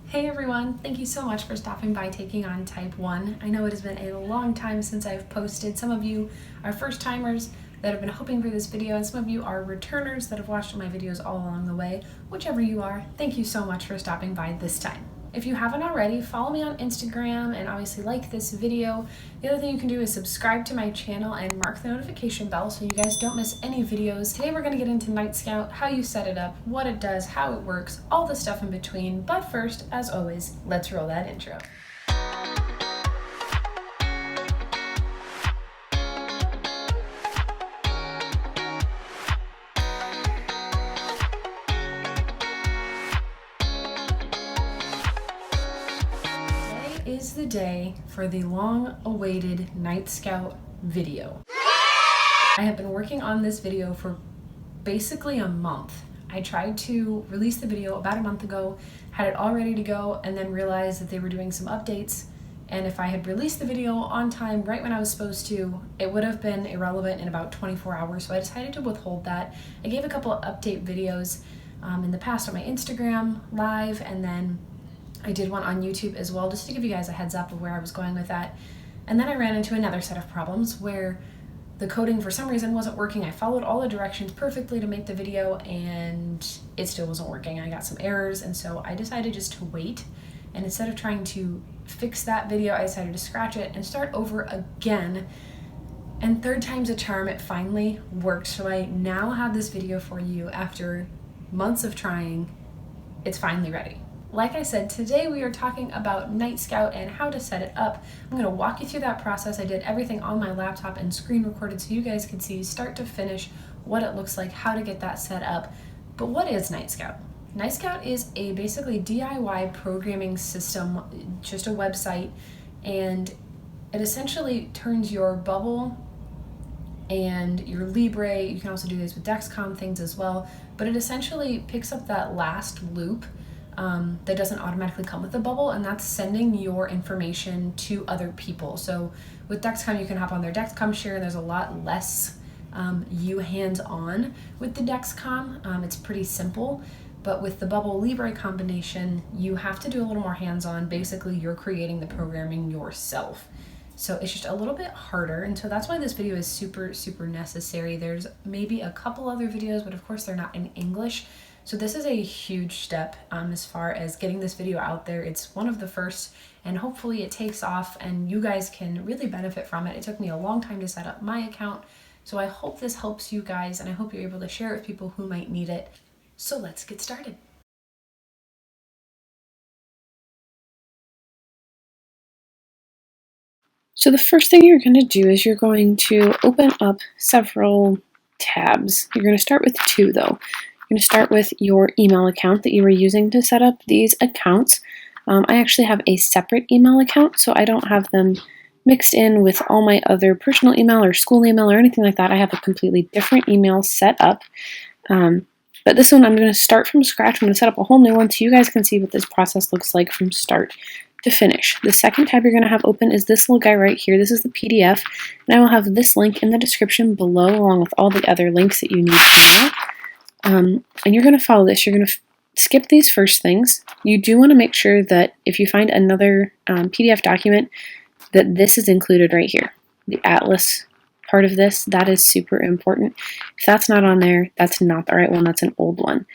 Hey everyone, thank you so much for stopping by Taking on Type 1. I know it has been a long time since I've posted. Some of you are first timers that have been hoping for this video, and some of you are returners that have watched my videos all along the way. Whichever you are, thank you so much for stopping by this time. If you haven't already, follow me on Instagram and obviously like this video. The other thing you can do is subscribe to my channel and mark the notification bell so you guys don't miss any videos. Today we're going to get into Nightscout, how you set it up, what it does, how it works, all the stuff in between. But first, as always, let's roll that intro. Is the day for the long-awaited Nightscout video. I have been working on this video for basically a month. I tried to release the video about a month ago, had it all ready to go, and then realized that they were doing some updates, and if I had released the video on time right when I was supposed to, it would have been irrelevant in about 24 hours, so I decided to withhold that. I gave a couple of update videos in the past on my Instagram live, and then I did one on YouTube as well, just to give you guys a heads up of where I was going with that. And then I ran into another set of problems where the coding for some reason wasn't working. I followed all the directions perfectly to make the video and it still wasn't working. I got some errors, and so I decided just to wait. And instead of trying to fix that video, I decided to scratch it and start over again. And third time's a charm, it finally worked. So I now have this video for you after months of trying. It's finally ready. Like I said, today we are talking about Nightscout and how to set it up. I'm going to walk you through that process. I did everything on my laptop and screen recorded so you guys can see start to finish what it looks like, how to get that set up. But what is Nightscout? Nightscout is a basically DIY programming system, just a website, and it essentially turns your Bubble and your Libre, you can also do this with Dexcom things as well, but it essentially picks up that last loop that doesn't automatically come with the Bubble, and that's sending your information to other people. So with Dexcom, you can hop on their Dexcom share, and there's a lot less you hands-on with the Dexcom. It's pretty simple, but with the Bubble Libre combination, you have to do a little more hands-on. Basically, you're creating the programming yourself. So it's just a little bit harder, and so that's why this video is super, super necessary. There's maybe a couple other videos, but of course they're not in English. So this is a huge step as far as getting this video out there. It's one of the first, and hopefully it takes off and you guys can really benefit from it. It took me a long time to set up my account, so I hope this helps you guys, and I hope you're able to share it with people who might need it. So let's get started. So the first thing you're going to do is you're going to open up several tabs. You're going to start with two though. You're going to start with your email account that you were using to set up these accounts. I actually have a separate email account, so I don't have them mixed in with all my other personal email or school email or anything like that. I have a completely different email set up. But this one I'm going to start from scratch. I'm going to set up a whole new one so you guys can see what this process looks like from start to finish. The second tab you're going to have open is this little guy right here. This is the PDF, and I will have this link in the description below along with all the other links that you need to know. And you're going to follow this. You're going to skip these first things. You do want to make sure that if you find another PDF document, that this is included right here. The Atlas part of this, that is super important. If that's not on there, that's not the right one. That's an old one.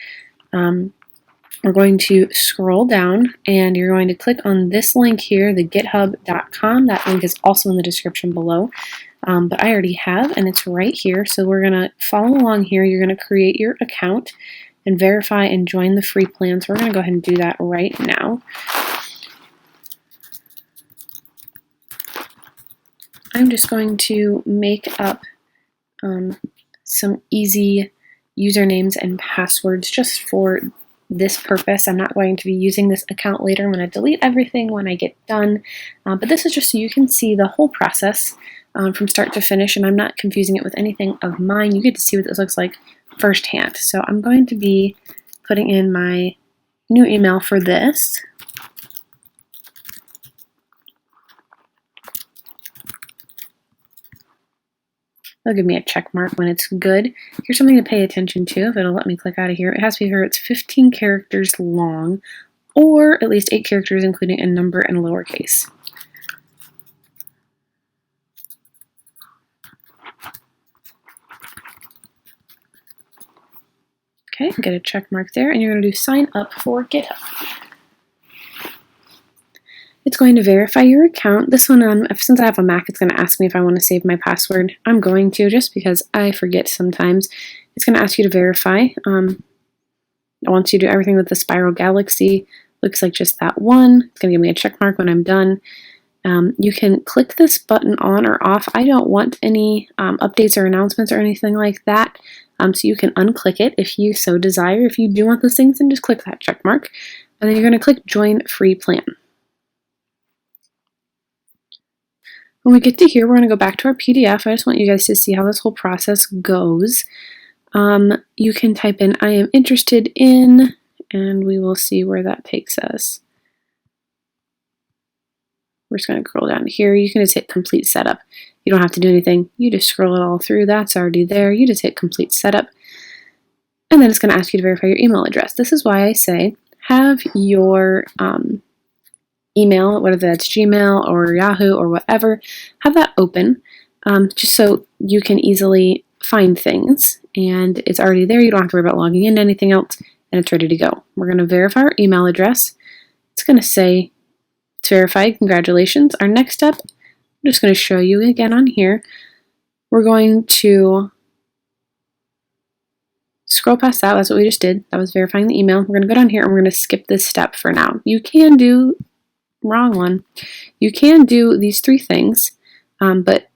We're going to scroll down, and you're going to click on this link here, the github.com. That link is also in the description below. But I already have, and it's right here. So we're going to follow along here. You're going to create your account and verify and join the free plan. So we're going to go ahead and do that right now. I'm just going to make up some easy usernames and passwords just for this purpose. I'm not going to be using this account later. I'm going to delete everything when I get done. But this is just so you can see the whole process from start to finish, and I'm not confusing it with anything of mine. You get to see what this looks like firsthand. So I'm going to be putting in my new email for this. It'll give me a check mark when it's good. Here's something to pay attention to if it'll let me click out of here. It has to be here. It's 15 characters long. or at least 8 characters, including a number and a lowercase. Okay, get a check mark there, and you're going to do sign up for GitHub. It's going to verify your account. This one, since I have a Mac, it's going to ask me if I want to save my password. I'm going to, just because I forget sometimes. It's going to ask you to verify. Once you do everything with the spiral galaxy, looks like just that one. It's going to give me a check mark when I'm done. You can click this button on or off. I don't want any updates or announcements or anything like that. So you can unclick it if you so desire. If you do want those things, then just click that check mark. And then you're going to click Join Free Plan. When we get to here, we're going to go back to our PDF. I just want you guys to see how this whole process goes. You can type in, I am interested in, and we will see where that takes us. We're just going to scroll down here. You can just hit complete setup. You don't have to do anything. You just scroll it all through. That's already there. You just hit complete setup. And then it's going to ask you to verify your email address. This is why I say have your email, whether that's Gmail or Yahoo or whatever, have that open just so you can easily find things. And it's already there. You don't have to worry about logging into anything else, and it's ready to go. We're going to verify our email address. It's going to say it's verified. Congratulations. Our next step, I'm just going to show you again on here. We're going to scroll past that. That's what we just did. That was verifying the email. We're going to go down here and we're going to skip this step for now. You can do, wrong one. You can do these 3 things, but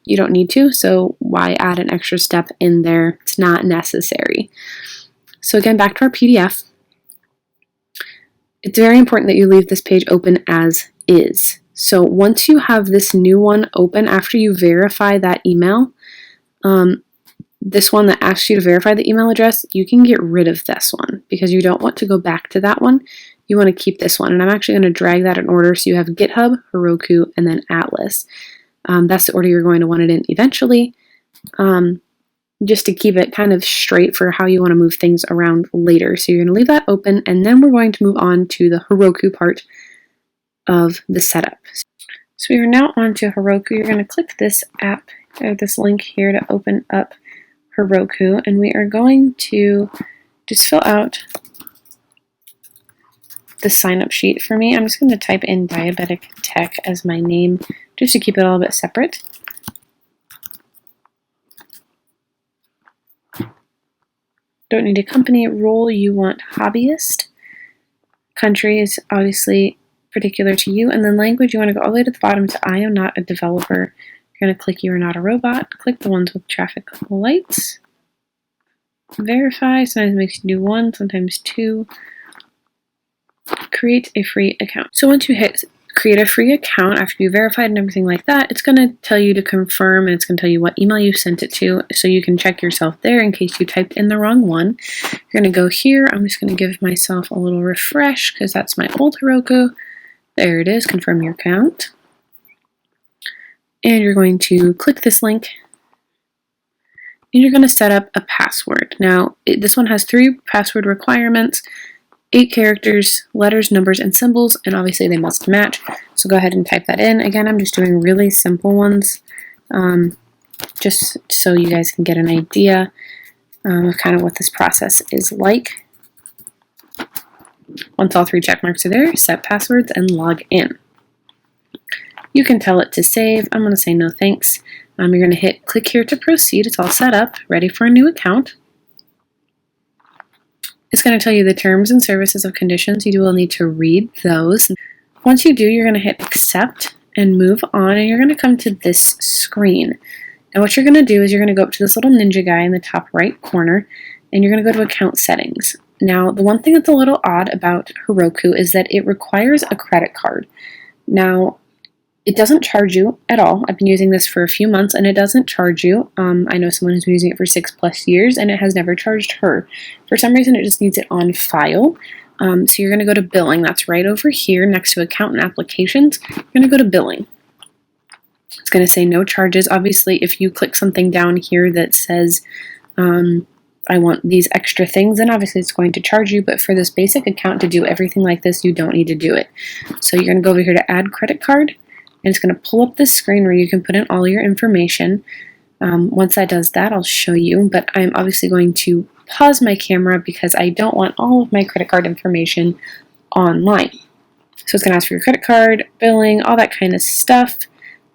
you don't need to. So why add an extra step in there? It's not necessary. So again, back to our PDF. It's very important that you leave this page open as is. So once you have this new one open after you verify that email, this one that asks you to verify the email address, you can get rid of this one because you don't want to go back to that one. You want to keep this one. And I'm actually going to drag that in order so you have GitHub, Heroku, and then Atlas. That's the order you're going to want it in eventually, just to keep it kind of straight for how you want to move things around later. So you're going to leave that open, and then we're going to move on to the Heroku part of the setup. So we are now on to Heroku. You're going to click this app, or this link here to open up Heroku, and we are going to just fill out the sign-up sheet. For me, I'm just going to type in Diabetic Tech as my name, just to keep it all a bit separate. Don't need a company. Role, you want hobbyist. Country is obviously particular to you. And then language, you want to go all the way to the bottom to I am not a developer. You're going to click you are not a robot. Click the ones with traffic lights. Verify. Sometimes it makes you do 1, sometimes 2. Create a free account. So once you hit create a free account after you verified and everything like that, it's going to tell you to confirm, and it's going to tell you what email you sent it to, so you can check yourself there in case you typed in the wrong one. You're going to go here. I'm just going to give myself a little refresh because that's my old Heroku. There it is. Confirm your account. And you're going to click this link, and you're going to set up a password. Now, this one has 3 password requirements. 8 characters, letters, numbers, and symbols, and obviously they must match. So go ahead and type that in. Again, I'm just doing really simple ones, just so you guys can get an idea of kind of what this process is like. Once all 3 check marks are there, set passwords and log in. You can tell it to save. I'm going to say no thanks. You're going to hit click here to proceed. It's all set up, ready for a new account. It's going to tell you the terms and services of conditions. You will need to read those. Once you do, you're going to hit accept and move on, and you're going to come to this screen. Now what you're going to do is you're going to go up to this little ninja guy in the top right corner, and you're going to go to account settings. Now the one thing that's a little odd about Heroku is that it requires a credit card. Now it doesn't charge you at all. I've been using this for a few months and it doesn't charge you. I know someone who's been using it for 6+ years and it has never charged her. For some reason it just needs it on file. So you're going to go to billing. That's right over here next to account and applications. You're going to go to billing. It's going to say no charges. Obviously if you click something down here that says I want these extra things, then obviously it's going to charge you, but for this basic account to do everything like this, you don't need to do it. So you're going to go over here to add credit card, and it's going to pull up this screen where you can put in all your information. Once that does that, I'll show you, but I'm obviously going to pause my camera because I don't want all of my credit card information online. So it's going to ask for your credit card, billing, all that kind of stuff.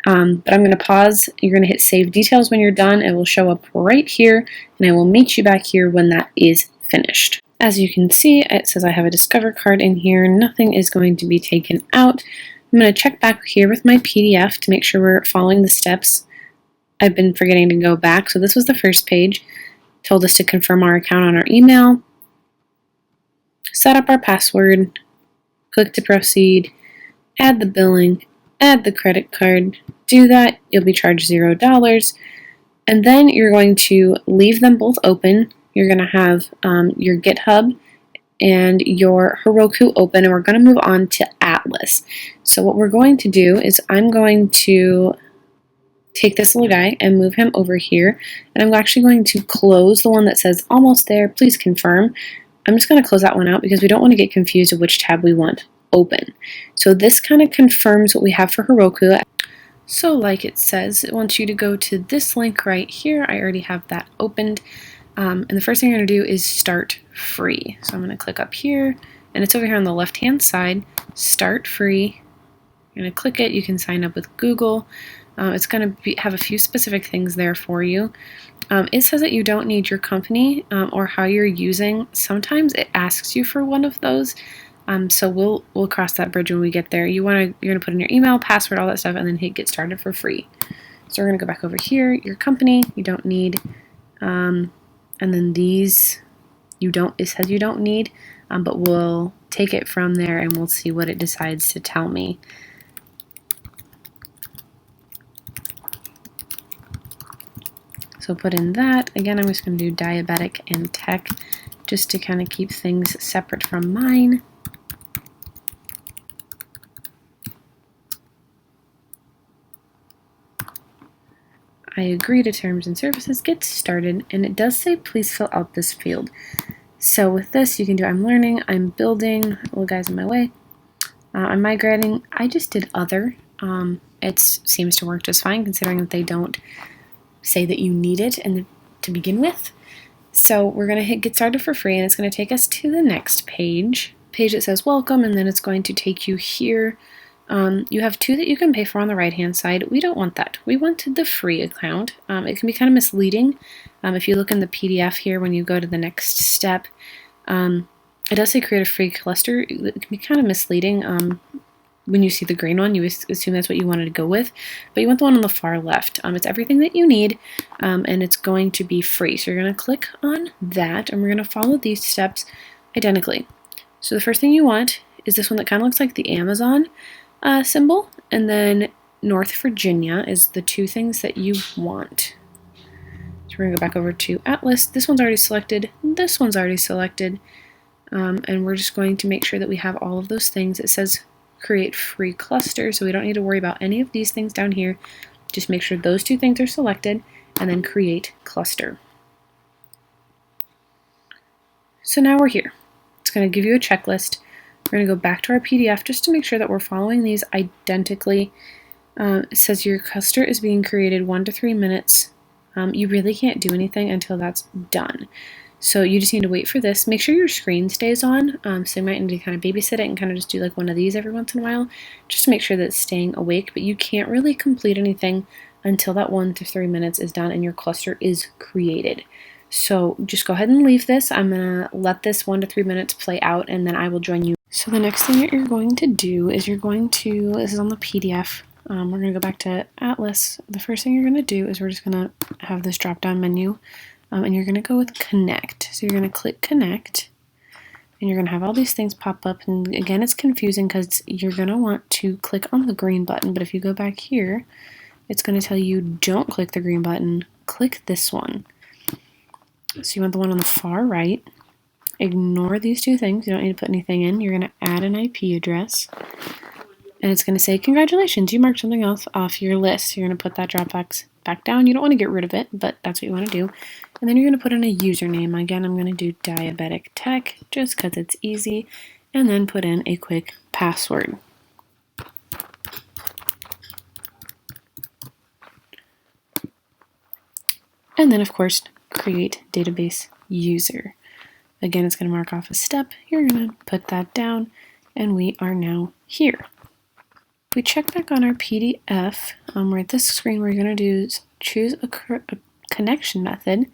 But I'm going to pause. You're going to hit save details when you're done. It will show up right here, and I will meet you back here when that is finished. As you can see, it says I have a Discover card in here. Nothing is going to be taken out. I'm going to check back here with my PDF to make sure we're following the steps. I've been forgetting to go back. So this was the first page. Told us to confirm our account on our email, set up our password, click to proceed, add the billing, add the credit card. Do that, you'll be charged $0. And then you're going to leave them both open. You're going to have your GitHub and your Heroku open, and we're going to move on to Atlas. So what we're going to do is I'm going to take this little guy and move him over here, and I'm actually going to close the one that says almost there, please confirm. I'm just going to close that one out because we don't want to get confused of which tab we want open. So this kind of confirms what we have for Heroku. So like it says, it wants you to go to this link right here. I already have that opened. And the first thing you're going to do is start free. So I'm going to click up here, and it's over here on the left hand side, start free. You're going to click it. You can sign up with Google. It's going to have a few specific things there for you. It says that you don't need your company or how you're using. Sometimes it asks you for one of those. So we'll cross that bridge when we get there. You're gonna put in your email, password, all that stuff, and then hit get started for free. So we're gonna go back over here. Your company you don't need, and then these it says you don't need, but we'll take it from there and we'll see what it decides to tell me. So put in that. Again, I'm just going to do diabetic and tech just to kind of keep things separate from mine. I agree to terms and services, get started, and it does say please fill out this field. So with this you can do I'm learning, I'm building, little guy's in my way, I'm migrating. I just did other. It seems to work just fine considering that they don't say that you need it to begin with. So we're going to hit get started for free, and it's going to take us to the next page that says welcome, and then it's going to take you here. You have two that you can pay for on the right hand side. We don't want that. We wanted the free account. It can be kind of misleading. If you look in the PDF here when you go to the next step, it does say create a free cluster. It can be kind of misleading. When you see the green one, you assume that's what you wanted to go with, but you want the one on the far left. It's everything that you need, and it's going to be free. So you're going to click on that, and we're going to follow these steps identically. So the first thing you want is this one that kind of looks like the Amazon symbol, and then North Virginia is the two things that you want. So we're going to go back over to Atlas. This one's already selected. This one's already selected, and we're just going to make sure that we have all of those things. It says create free cluster, so we don't need to worry about any of these things down here. Just make sure those two things are selected, and then create cluster. So now we're here. It's going to give you a checklist. We're going to go back to our PDF just to make sure that we're following these identically. It says your cluster is being created 1 to 3 minutes. You really can't do anything until that's done. So you just need to wait for this. Make sure your screen stays on. So you might need to kind of babysit it and kind of just do like one of these every once in a while, just to make sure that it's staying awake. But you can't really complete anything until that 1 to 3 minutes is done and your cluster is created. So just go ahead and leave this. I'm gonna let this 1 to 3 minutes play out, and then I will join you. So the next thing that you're going to do is this is on the PDF. We're gonna go back to Atlas. The first thing you're gonna do is we're just gonna have this drop down menu. And you're going to go with connect. So you're going to click connect, and you're going to have all these things pop up. And again, it's confusing because you're going to want to click on the green button. But if you go back here, it's going to tell you don't click the green button, click this one. So you want the one on the far right. Ignore these two things. You don't need to put anything in. You're going to add an IP address. And it's going to say, congratulations, you marked something else off your list. So you're going to put that Dropbox back down. You don't want to get rid of it, but that's what you want to do. And then you're going to put in a username. Again, I'm going to do diabetic tech just because it's easy. And then put in a quick password. And then, of course, create database user. Again, it's going to mark off a step. You're going to put that down, and we are now here. If we check back on our PDF, we're at this screen. What we're going to do is choose a connection method, and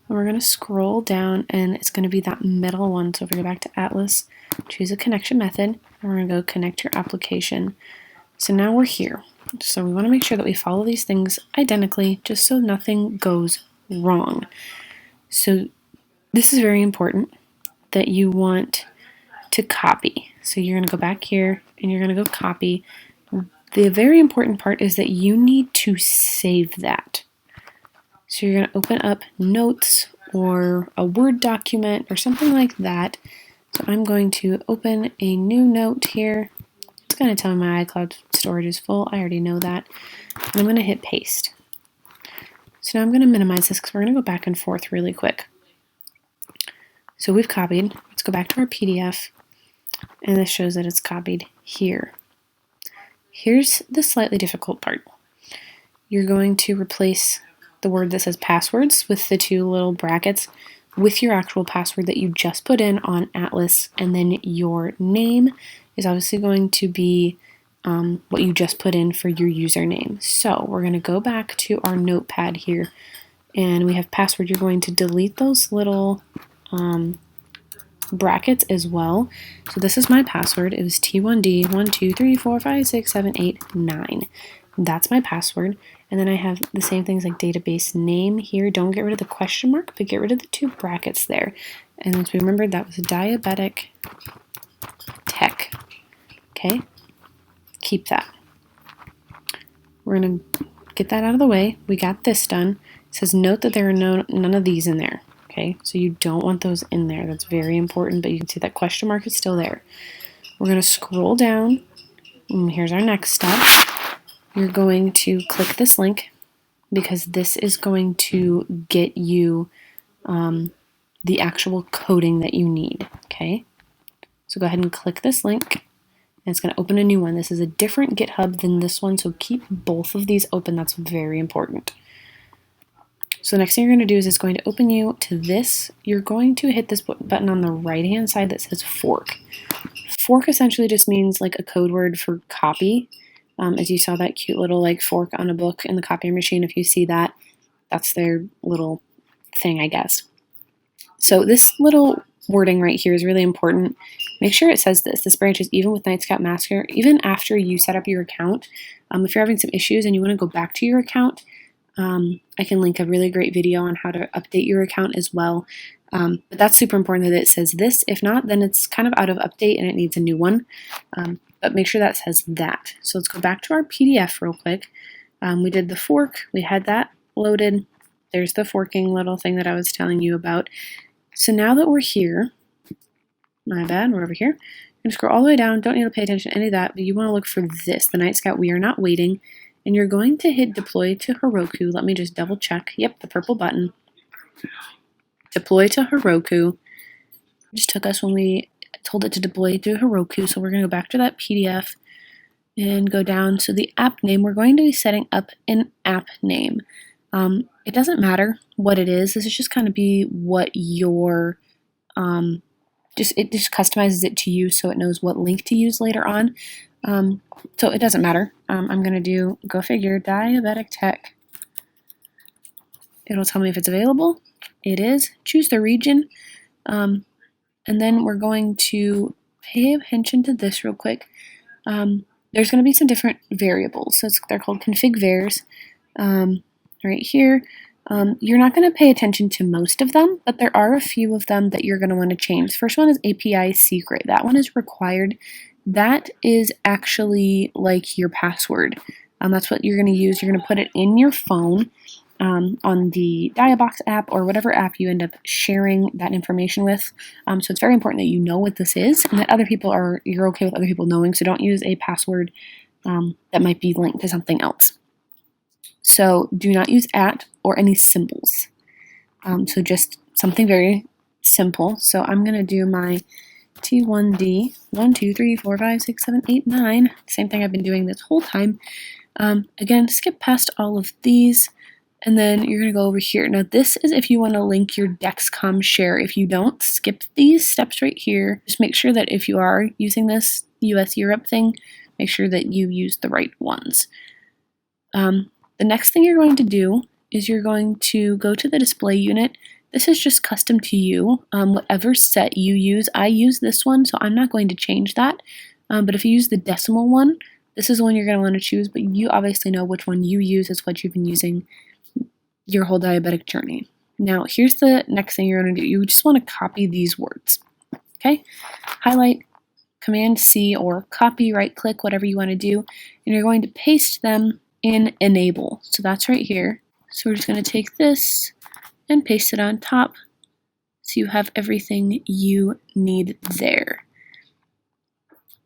we're going to scroll down, and it's going to be that middle one. So if we go back to Atlas, choose a connection method, and we're going to go connect your application. So now we're here. So we want to make sure that we follow these things identically, just so nothing goes wrong. So this is very important that you want to copy. So you're going to go back here and you're going to go copy. The very important part is that you need to save that. So you're going to open up notes or a Word document or something like that. So I'm going to open a new note here. It's going to tell me my iCloud storage is full. I already know that. And I'm going to hit paste. So now I'm going to minimize this because we're going to go back and forth really quick. So we've copied. Let's go back to our PDF, and this shows that it's copied here. Here's the slightly difficult part. You're going to replace the word that says passwords with the two little brackets with your actual password that you just put in on Atlas, and then your name is obviously going to be what you just put in for your username. So we're going to go back to our notepad here, and we have password. You're going to delete those little brackets as well. So this is my password. It was T1D123456789. That's my password. And then I have the same things like database name here. Don't get rid of the question mark, but get rid of the two brackets there. And once we remembered, that was diabetic tech. Okay, keep that. We're going to get that out of the way. We got this done. It says note that there are none of these in there. Okay, so you don't want those in there. That's very important, but you can see that question mark is still there. We're going to scroll down, and here's our next step. You're going to click this link because this is going to get you the actual coding that you need. Okay, so go ahead and click this link, and it's going to open a new one. This is a different GitHub than this one, so keep both of these open. That's very important. So the next thing you're going to do is it's going to open you to this. You're going to hit this button on the right-hand side that says fork. Fork essentially just means like a code word for copy. As you saw that cute little like fork on a book in the copy machine, if you see that, that's their little thing, I guess. So this little wording right here is really important. Make sure it says this. This branches even with Nightscout Master, even after you set up your account. If you're having some issues and you want to go back to your account, I can link a really great video on how to update your account as well. But that's super important that it says this. If not, then it's kind of out of update and it needs a new one. But make sure that says that. So let's go back to our PDF real quick. We did the fork. We had that loaded. There's the forking little thing that I was telling you about. So now that we're here, my bad, we're over here. I'm going to scroll all the way down. Don't need to pay attention to any of that, but you want to look for this, the Nightscout We Are Not Waiting. And you're going to hit deploy to Heroku. Let me just double check. Yep, the purple button. Deploy to Heroku. It just took us when we told it to deploy to Heroku. So we're going to go back to that PDF and go down. So the app name, we're going to be setting up an app name. It doesn't matter what it is. This is just kind of be what your, it just customizes it to you so it knows what link to use later on. So it doesn't matter. I'm going to do, go figure, diabetic tech. It'll tell me if it's available. It is. Choose the region. And then we're going to pay attention to this real quick. There's going to be some different variables. So they're called config vars. Right here. You're not going to pay attention to most of them, but there are a few of them that you're going to want to change. The first one is API secret. That one is required. That is actually like your password. That's what you're going to use. You're going to put it in your phone on the Diabox app or whatever app you end up sharing that information with. So it's very important that you know what this is and that you're okay with other people knowing. So don't use a password that might be linked to something else. So do not use @ or any symbols. So just something very simple. So I'm going to do my T1D, 1, 2, 3, 4, 5, 6, 7, 8, 9. Same thing I've been doing this whole time. Again, skip past all of these, and then you're going to go over here. Now this is if you want to link your Dexcom share. If you don't, skip these steps right here. Just make sure that if you are using this US Europe thing, make sure that you use the right ones. The next thing you're going to do is you're going to go to the display unit. This is just custom to you, whatever set you use. I use this one, so I'm not going to change that. But if you use the decimal one, this is the one you're going to want to choose, but you obviously know which one you use is what you've been using your whole diabetic journey. Now, here's the next thing you're going to do. You just want to copy these words, okay? Highlight, Command C, or copy, right click, whatever you want to do, and you're going to paste them in enable. So that's right here. So we're just going to take this and paste it on top so you have everything you need there.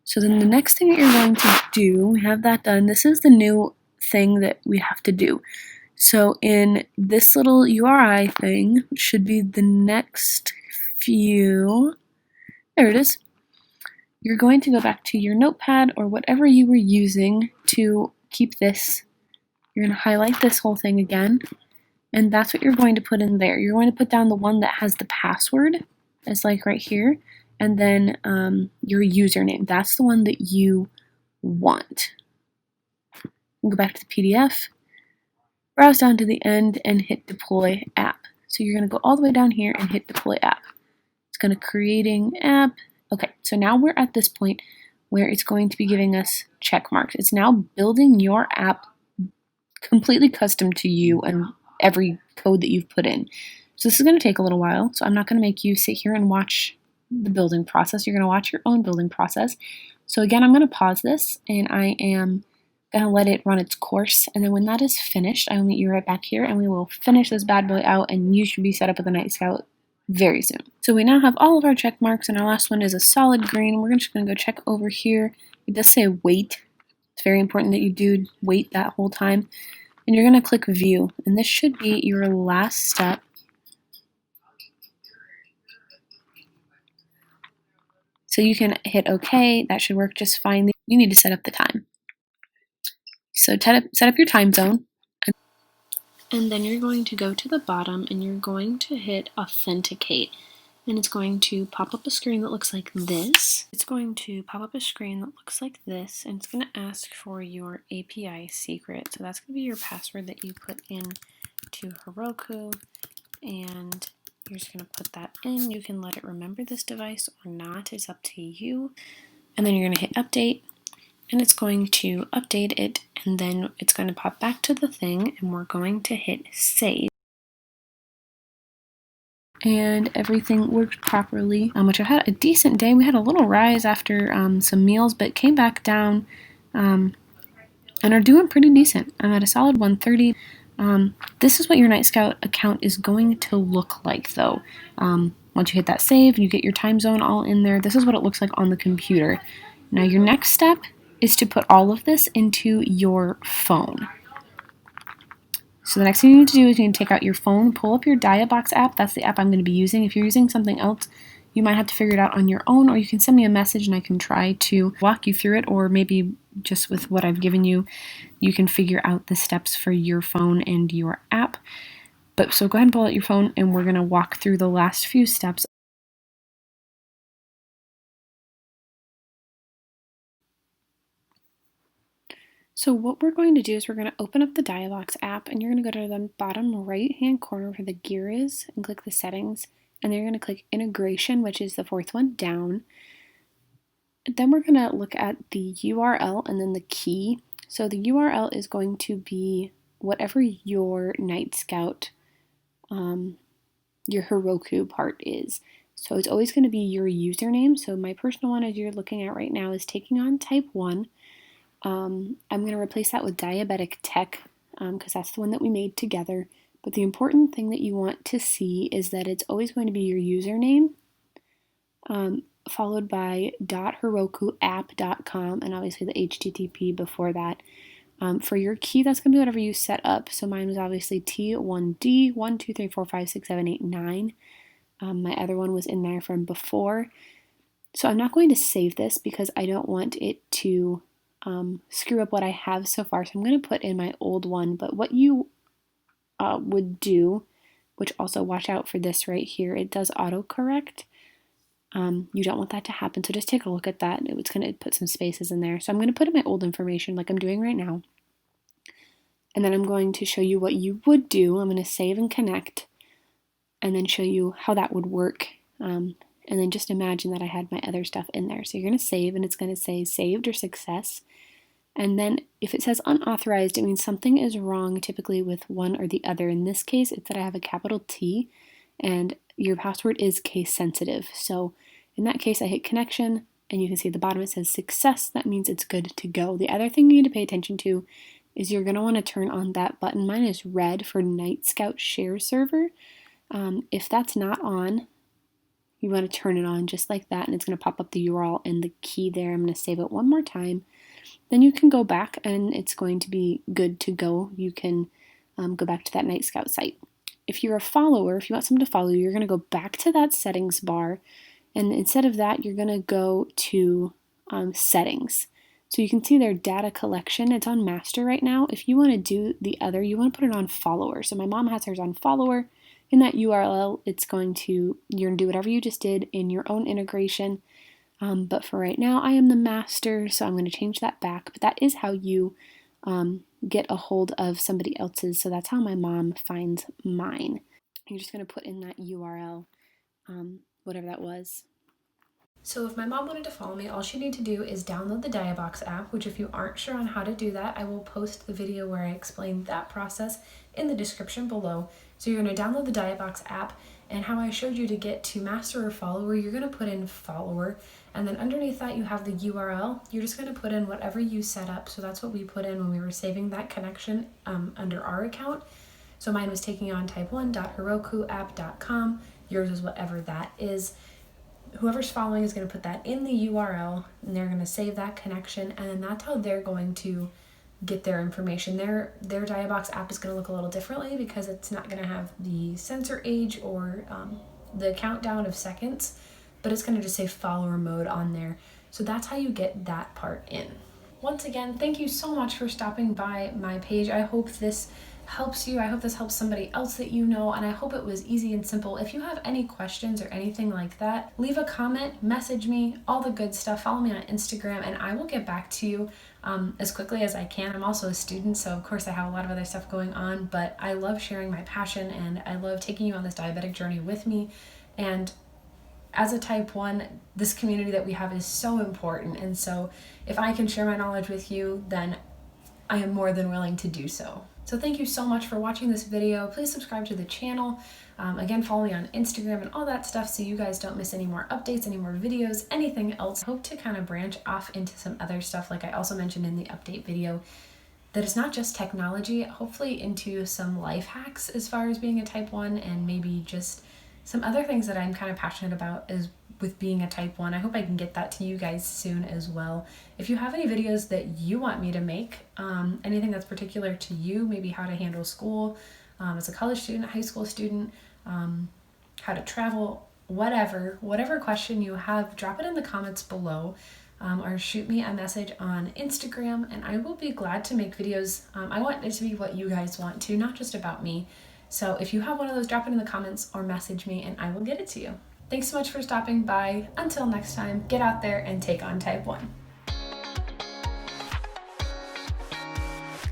So then the next thing that you're going to do, we have that done. This is the new thing that we have to do. So in this little URI thing, which should be the next few, there it is. You're going to go back to your notepad or whatever you were using to keep this. You're going to highlight this whole thing again, and that's what you're going to put in there. You're going to put down the one that has the password, it's like right here, and then your username. That's the one that you want. Go back to the PDF, browse down to the end, and hit deploy app. So you're going to go all the way down here and hit deploy app. It's going to creating app. Okay, so now we're at this point where it's going to be giving us check marks. It's now building your app completely custom to you and every code that you've put in. So this is going to take a little while, so I'm not going to make you sit here and watch the building process. You're going to watch your own building process. So again, I'm going to pause this, and I am going to let it run its course, and then when that is finished, I will meet you right back here, and we will finish this bad boy out, and you should be set up with a Nightscout very soon. So we now have all of our check marks, and our last one is a solid green. We're just going to go check over here. It does say wait. It's very important that you do wait that whole time. And you're going to click view, and this should be your last step. So you can hit OK. That should work just fine. You need to set up the time. So set up your time zone. And then you're going to go to the bottom and you're going to hit authenticate. And it's going to pop up a screen that looks like this. It's going to pop up a screen that looks like this, and it's going to ask for your API secret. So that's going to be your password that you put in to Heroku, and you're just going to put that in. You can let it remember this device or not. It's up to you. And then you're going to hit update, and it's going to update it, and then it's going to pop back to the thing, and we're going to hit save. And everything worked properly, which I had a decent day. We had a little rise after some meals, but came back down and are doing pretty decent. I'm at a solid 130. This is what your Nightscout account is going to look like, though. Once you hit that save and you get your time zone all in there, this is what it looks like on the computer. Now your next step is to put all of this into your phone. So the next thing you need to do is you need to take out your phone, pull up your Diabox app. That's the app I'm going to be using. If you're using something else, you might have to figure it out on your own, or you can send me a message and I can try to walk you through it, or maybe just with what I've given you, you can figure out the steps for your phone and your app. But so go ahead and pull out your phone, and we're going to walk through the last few steps. So what we're going to do is we're going to open up the Diabox app, and you're going to go to the bottom right-hand corner where the gear is and click the settings, and then you're going to click integration, which is the fourth one down. Then we're going to look at the URL and then the key. So the URL is going to be whatever your Nightscout, your Heroku part is. So it's always going to be your username. So my personal one, as you're looking at right now, is takingontypeone. I'm going to replace that with diabetic tech because that's the one that we made together. But the important thing that you want to see is that it's always going to be your username followed by .herokuapp.com, and obviously the HTTP before that. For your key, that's going to be whatever you set up. So mine was obviously T1D, 1, 2, 3, 4, 5, 6, 7, 8, 9. My other one was in there from before. So I'm not going to save this because I don't want it to screw up what I have so far. So I'm going to put in my old one. But what you would do, which also watch out for this right here, it does autocorrect. You don't want that to happen, so just take a look at that. It's going to put some spaces in there. So I'm going to put in my old information like I'm doing right now. And then I'm going to show you what you would do. I'm going to save and connect and then show you how that would work. And then just imagine that I had my other stuff in there. So you're going to save and it's going to say saved or success. And then if it says unauthorized, it means something is wrong typically with one or the other. In this case, it's that I have a capital T and your password is case sensitive. So in that case, I hit connection and you can see at the bottom it says success. That means it's good to go. The other thing you need to pay attention to is you're going to want to turn on that button. Mine is red for Nightscout share server. If that's not on, you want to turn it on just like that and it's going to pop up the URL and the key there. I'm going to save it one more time. Then you can go back and it's going to be good to go. You can go back to that Nightscout site. If you're a follower, if you want someone to follow you, you're going to go back to that settings bar. And instead of that, you're going to go to settings. So you can see their data collection. It's on master right now. If you want to do the other, you want to put it on follower. So my mom has hers on follower. In that URL, you're going to do whatever you just did in your own integration. But for right now, I am the master, so I'm going to change that back. But that is how you get a hold of somebody else's. So that's how my mom finds mine. You're just going to put in that URL, whatever that was. So if my mom wanted to follow me, all she needs to do is download the Diabox app, which if you aren't sure on how to do that, I will post the video where I explain that process in the description below. So you're going to download the Diabox app, and how I showed you to get to master or follower, you're going to put in follower, and then underneath that you have the URL. You're just going to put in whatever you set up. So that's what we put in when we were saving that connection under our account. So mine was takingontypeone.herokuapp.com. Yours is whatever that is. Whoever's following is going to put that in the URL and they're going to save that connection, and then that's how they're going to get their information. Their Diabox app is going to look a little differently because it's not going to have the sensor age or the countdown of seconds, but it's going to just say follower mode on there. So that's how you get that part in. Once again, thank you so much for stopping by my page. I hope this helps you. I hope this helps somebody else that you know, and I hope it was easy and simple. If you have any questions or anything like that, leave a comment, message me, all the good stuff. Follow me on Instagram and I will get back to you as quickly as I can. I'm also a student, so of course I have a lot of other stuff going on, but I love sharing my passion and I love taking you on this diabetic journey with me. And as a type 1, this community that we have is so important, and so if I can share my knowledge with you, then I am more than willing to do so. So thank you so much for watching this video. Please subscribe to the channel. Again, follow me on Instagram and all that stuff so you guys don't miss any more updates, any more videos, anything else. I hope to kind of branch off into some other stuff, like I also mentioned in the update video, that it's not just technology, hopefully into some life hacks as far as being a type 1 and maybe just some other things that I'm kind of passionate about is with being a type 1. I hope I can get that to you guys soon as well. If you have any videos that you want me to make, anything that's particular to you, maybe how to handle school as a college student, high school student, how to travel, whatever question you have, drop it in the comments below or shoot me a message on Instagram and I will be glad to make videos. I want it to be what you guys want to, not just about me. So if you have one of those, drop it in the comments or message me and I will get it to you. Thanks so much for stopping by. Until next time, get out there and take on type 1.